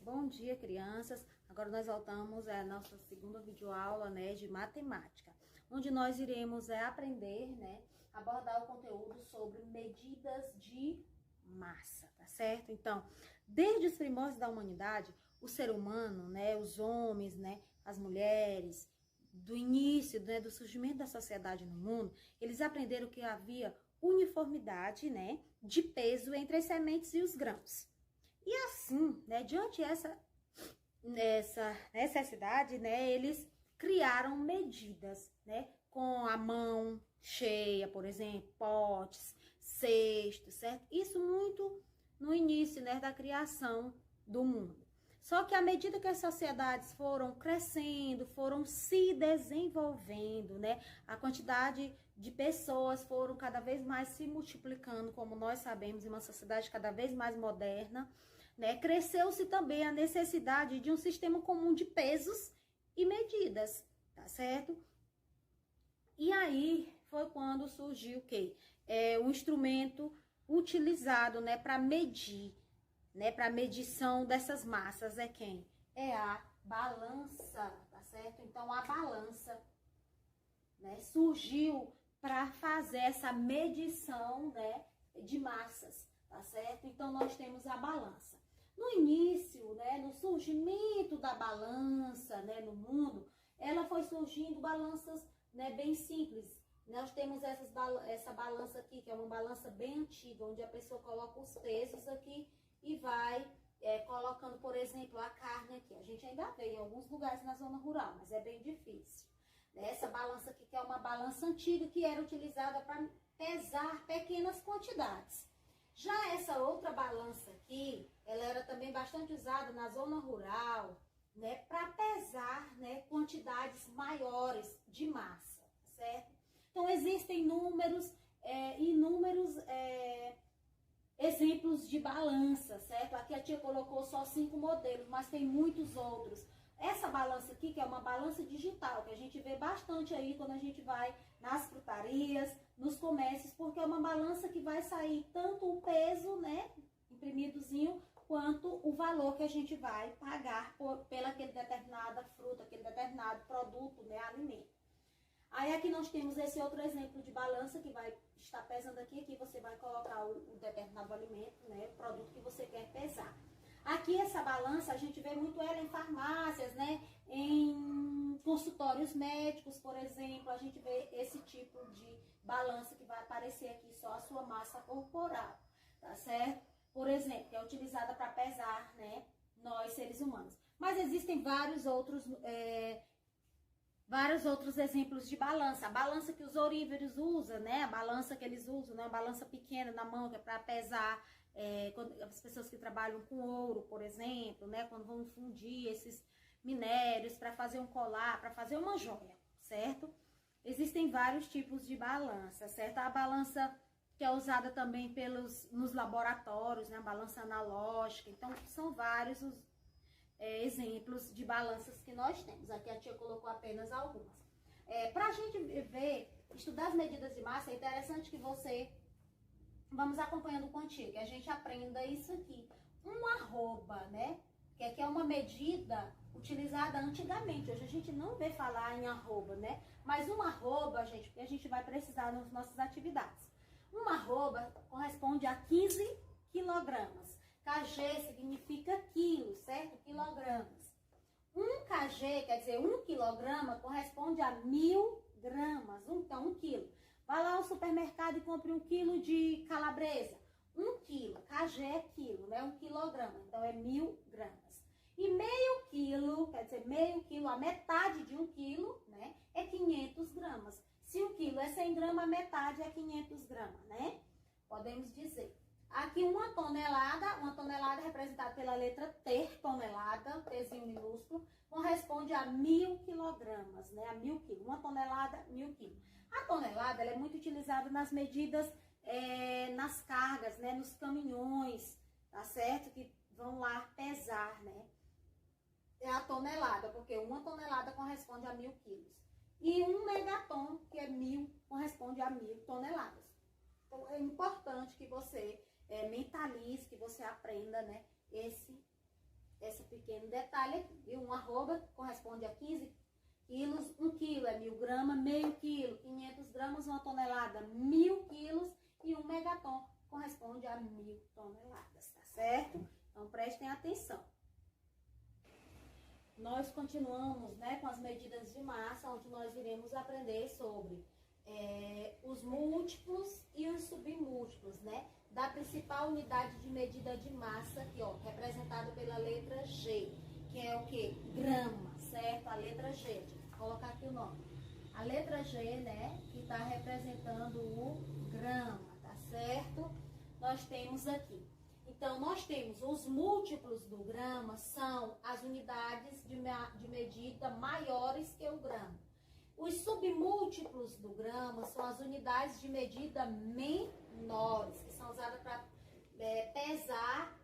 Bom dia, crianças. Agora nós voltamos à nossa segunda videoaula, né, de matemática, onde nós iremos aprender, né, abordar o conteúdo sobre medidas de massa, tá certo? Então, desde os primórdios da humanidade, o ser humano, né, os homens, né, as mulheres, do início, né, do surgimento da sociedade no mundo, eles aprenderam que havia uniformidade, né, de peso entre as sementes e os grãos. E assim, né, diante essa necessidade, né, eles criaram medidas, né, com a mão cheia, por exemplo, potes, cestos, certo? Isso muito no início, né, da criação do mundo. Só que à medida que as sociedades foram crescendo, foram se desenvolvendo, né, a quantidade de pessoas foram cada vez mais se multiplicando, como nós sabemos, em uma sociedade cada vez mais moderna, né, cresceu-se também a necessidade de um sistema comum de pesos e medidas, tá certo? E aí foi quando surgiu o quê? O instrumento utilizado, né, para medir, né, para medição dessas massas é quem? É a balança, tá certo? Então a balança, né, surgiu para fazer essa medição, né, de massas, tá certo? Então nós temos a balança. No início, né, no surgimento da balança, né, no mundo, ela foi surgindo balanças, né, bem simples. Nós temos essa balança aqui, que é uma balança bem antiga, onde a pessoa coloca os pesos aqui e vai colocando, por exemplo, a carne aqui. A gente ainda vê em alguns lugares na zona rural, mas é bem difícil. Essa balança aqui, que é uma balança antiga, que era utilizada para pesar pequenas quantidades. Já essa outra balança aqui, ela era também bastante usada na zona rural, né, para pesar, né, quantidades maiores de massa, certo? Então, existem inúmeros exemplos de balança, certo? Aqui a tia colocou só 5 modelos, mas tem muitos outros. Essa balança aqui, que é uma balança digital, que a gente vê bastante aí quando a gente vai nas frutarias, nos comércios, porque é uma balança que vai sair tanto o peso, né, imprimidozinho, quanto o valor que a gente vai pagar pela aquele determinada fruta, aquele determinado produto, né, alimento. Aí aqui nós temos esse outro exemplo de balança que vai estar pesando aqui você vai colocar o determinado alimento, né, o produto que você quer pesar. Aqui essa balança a gente vê muito ela em farmácias, né, em consultórios médicos, por exemplo, a gente vê esse tipo de balança que vai aparecer aqui só a sua massa corporal, tá certo? Por exemplo, que é utilizada para pesar, né, nós seres humanos. Mas existem vários outros exemplos de balança. A balança que os ouríveros usam, né? A balança que eles usam, né? A balança pequena na mão, que é para pesar as pessoas que trabalham com ouro, por exemplo, né? Quando vão fundir esses minérios para fazer um colar, para fazer uma joia, certo? Existem vários tipos de balança, certo? A balança que é usada também nos laboratórios, né? A balança analógica. Então, são vários os exemplos de balanças que nós temos. Aqui a tia colocou apenas algumas. Para a gente ver, estudar as medidas de massa, é interessante que vamos acompanhando contigo, que a gente aprenda isso aqui. Um arroba, né? Que aqui é uma medida utilizada antigamente. Hoje a gente não vê falar em arroba, né? Mas um arroba, gente, porque a gente vai precisar nas nossas atividades. Um arroba corresponde a 15 quilogramas. kg significa quilo, certo? Quilogramas. 1 kg, quer dizer, 1 quilograma, corresponde a 1000 gramas. Então, 1 quilo. Vá lá ao supermercado e compre 1 quilo de calabresa. 1 quilo. kg é quilo, né? 1 quilograma. Então, é 1000 gramas. E meio quilo, quer dizer, meio quilo, a metade de 1 quilo, né? É 500 gramas. Se 1 quilo é 100 gramas, a metade é 500 gramas, né? Podemos dizer. Aqui uma tonelada representada pela letra T, tonelada, Tzinho minúsculo, corresponde a 1000 quilogramas, né? A 1000 quilos. Uma tonelada, 1000 quilos. A tonelada ela é muito utilizada nas medidas, nas cargas, né? Nos caminhões, tá certo? Que vão lá pesar, né? É a tonelada, porque uma tonelada corresponde a 1000 quilos. E 1 megaton, que é 1000, corresponde a 1000 toneladas. Então, é importante que você mentalize, que você aprenda, né, esse pequeno detalhe aqui, viu? Um arroba corresponde a 15 quilos, 1 quilo é 1000 gramas, meio quilo, 500 gramas, 1 tonelada, 1000 quilos e 1 megaton corresponde a 1000 toneladas, tá certo? Então, prestem atenção. Nós continuamos, né, com as medidas de massa, onde nós iremos aprender sobre os múltiplos e os submúltiplos, né, da principal unidade de medida de massa, aqui, ó, representado pela letra G, que é o que? Grama, certo? A letra G, vou colocar aqui o nome. A letra G, né, que está representando o grama, tá certo? Nós temos aqui. Então, nós temos os múltiplos do grama, são as unidades de medida maiores que o grama. Os submúltiplos do grama são as unidades de medida menores, que são usadas para pesar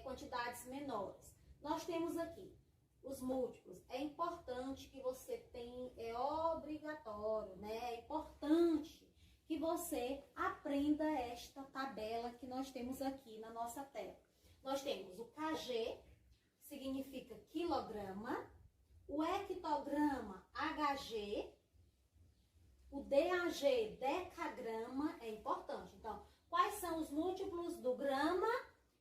quantidades menores. Nós temos aqui os múltiplos. É importante que você tenha, é obrigatório, né? É importante que você aprenda esta tabela que nós temos aqui na nossa tela. Nós temos o kg, significa quilograma, o hectograma, hg, o DAG, decagrama, é importante. Então, quais são os múltiplos do grama,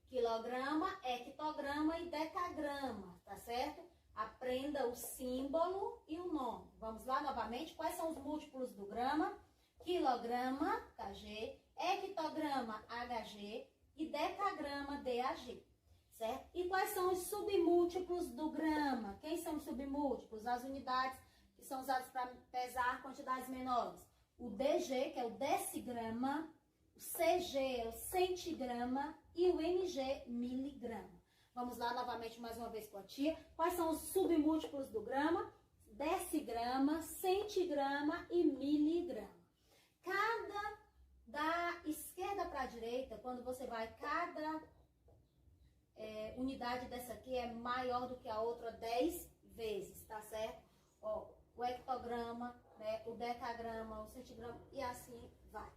quilograma, hectograma e decagrama, tá certo? Aprenda o símbolo e o nome. Vamos lá novamente, quais são os múltiplos do grama? Quilograma, kg, hectograma, hg e decagrama, DAG, certo? E quais são os submúltiplos do grama? Quem são os submúltiplos? As unidades que são usadas para pesar quantidades menores. O DG, que é o decigrama, o CG é o centigrama e o MG, miligrama. Vamos lá novamente mais uma vez com a tia. Quais são os submúltiplos do grama? Decigrama, centigrama e miligrama. Cada da esquerda para a direita, quando você vai, cada unidade dessa aqui é maior do que a outra 10 vezes, tá certo? Ó, o hectograma, né, o decagrama, o centigrama e assim vai.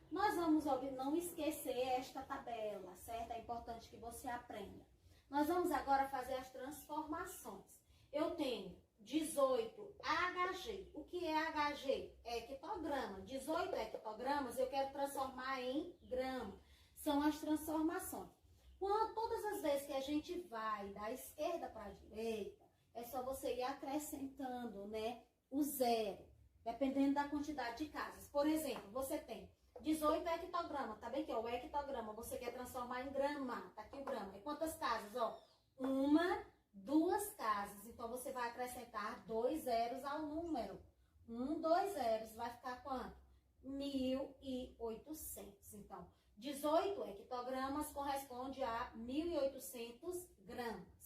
Nós vamos não esquecer esta tabela, certo? É importante que você aprenda. Nós vamos agora fazer as transformações. Eu tenho 18 Hg. O que é Hg? Hectograma. 18 hectogramas eu quero transformar em grama. São as transformações. Todas as vezes que a gente vai da esquerda para a direita, é só você ir acrescentando, né, o zero, dependendo da quantidade de casas. Por exemplo, você tem 18 hectogramas, tá bem aqui, ó, o hectograma, você quer transformar em grama, tá aqui o grama. E quantas casas, ó? 1, 2 casas. Então, você vai acrescentar 2 zeros ao número. 2 zeros, vai ficar quanto? 1.800. Então, 18 hectogramas corresponde a 1.800 gramas.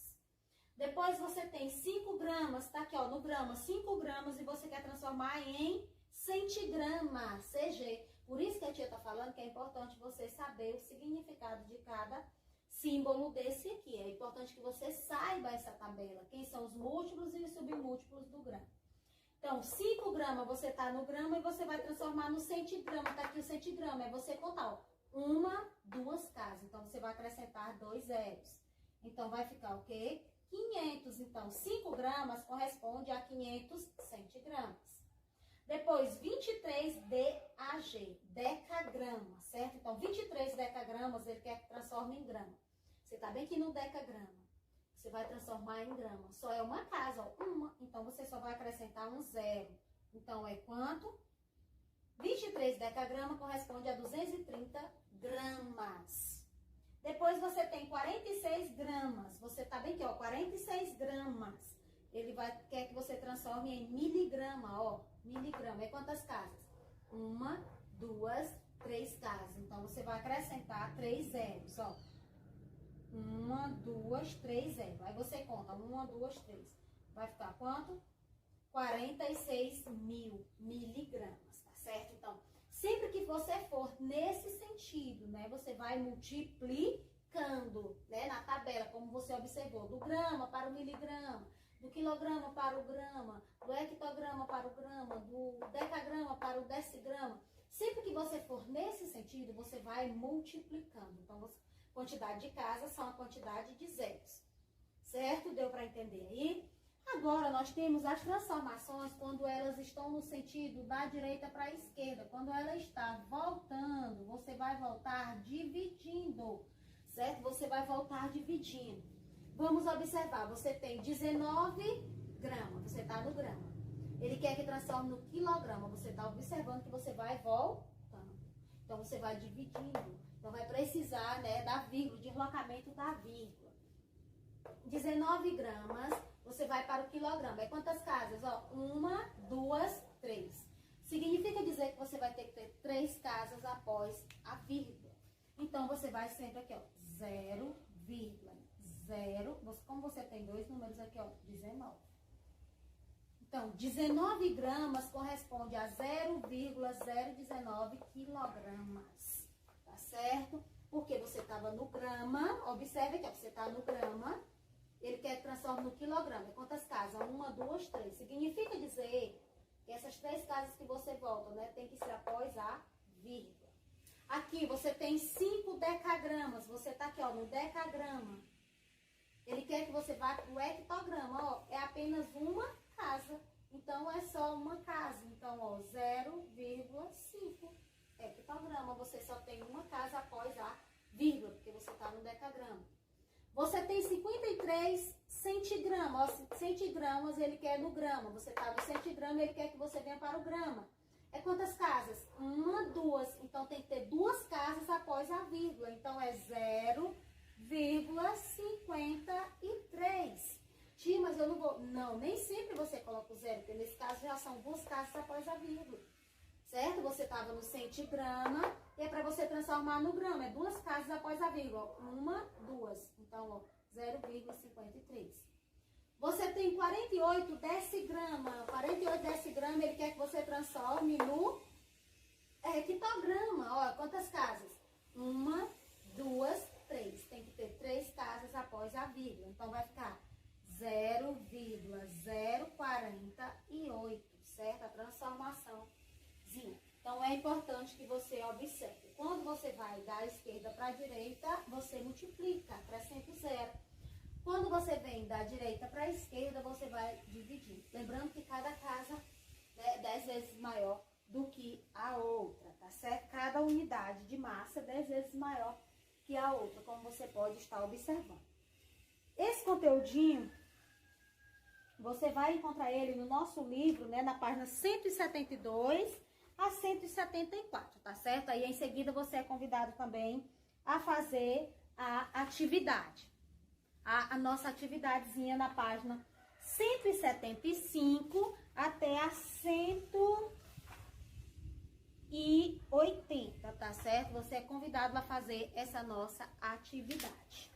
Depois, você tem 5 gramas, tá aqui, ó, no grama, 5 gramas, e você quer transformar em centigrama, CG. Por isso que a tia tá falando que é importante você saber o significado de cada símbolo desse aqui. É importante que você saiba essa tabela, quem são os múltiplos e os submúltiplos do grama. Então, 5 gramas você tá no grama e você vai transformar no centigrama. Tá aqui o centigrama, é você contar, ó, 1, 2 casas. Então, você vai acrescentar 2 zeros. Então, vai ficar o quê? 500. Então, 5 gramas corresponde a 500 centigramas. Depois, 23 DAG, decagrama, certo? Então, 23 decagramas, ele quer que transforme em grama. Você tá bem que no decagrama, você vai transformar em grama. Só é uma casa, ó, uma. Então, você só vai acrescentar um zero. Então, é quanto? 23 decagrama corresponde a 230 gramas. Depois, você tem 46 gramas. Você tá bem aqui, ó, 46 gramas. Ele quer que você transforme em miligrama, ó. Miligrama. É quantas casas? 1, 2, 3 casas. Então, você vai acrescentar 3 zeros, ó. 1, 2, 3 zeros. Aí você conta 1, 2, 3. Vai ficar quanto? 46 mil miligramas, tá certo? Então, sempre que você for nesse sentido, né? Você vai multiplicando, né? Na tabela, como você observou, do grama para o miligrama, do quilograma para o grama, do hectograma para o grama, do decagrama para o decigrama. Sempre que você for nesse sentido, você vai multiplicando. Então, quantidade de casas são a quantidade de zeros. Certo? Deu para entender aí? Agora, nós temos as transformações quando elas estão no sentido da direita para a esquerda. Quando ela está voltando, você vai voltar dividindo, certo? Você vai voltar dividindo. Vamos observar, você tem 19 gramas, você está no grama. Ele quer que transforme no quilograma, você está observando que você vai voltando. Então, você vai dividindo. Então, vai precisar, né, da vírgula, de deslocamento da vírgula. 19 gramas, você vai para o quilograma. É quantas casas? Ó, 1, 2, 3. Significa dizer que você vai ter que ter 3 casas após a vírgula. Então, você vai sempre aqui, ó, 0,0. Como você tem 2 números aqui, ó, 19. Então, 19 gramas corresponde a 0,019 quilogramas. Tá certo? Porque você estava no grama. Observe aqui, ó, você está no grama. Ele quer que transforme no quilograma. Quantas casas? 1, 2, 3. Significa dizer que essas 3 casas que você volta, né, tem que ser após a vírgula. Aqui você tem 5 decagramas. Você está aqui, ó, no decagrama. Ele quer que você vá para o hectograma. Ó, é apenas uma casa. Então, é só uma casa. Então, ó, 0,5 hectograma. Você só tem uma casa após a vírgula, porque você está no decagrama. Você tem 53 centigramas. Ó, centigramas ele quer no grama. Você está no centigrama, ele quer que você venha para o grama. É quantas casas? 1, 2. Então, tem que ter 2 casas após a vírgula. Então, é 0,53. Tia, mas eu não vou... Não, nem sempre você coloca o 0, porque nesse caso já são 2 casas após a vírgula. Certo? Você estava no centigrama e é para você transformar no grama. É 2 casas após a vírgula. 1, 2. Então, ó, 0,53. Você tem 48 decigrama. 48 decigrama, ele quer que você transforme no hectograma. Ó, quantas casas? 1, 2, 3. Tem que ter 3 casas após a vírgula. Então, vai ficar 0,048, certo? A transformação. Então, é importante que você observe. Quando você vai da esquerda para a direita, você multiplica, acrescenta o 0. Quando você vem da direita para a esquerda, você vai dividir. Lembrando que cada casa é 10 vezes maior do que a outra, tá certo? Cada unidade de massa é 10 vezes maior que a outra, como você pode estar observando. Esse conteúdinho, você vai encontrar ele no nosso livro, né, na página 172 a 174, tá certo? Aí, em seguida, você é convidado também a fazer a atividade. A nossa atividadezinha na página 175 até a 180, tá certo? Você é convidado a fazer essa nossa atividade.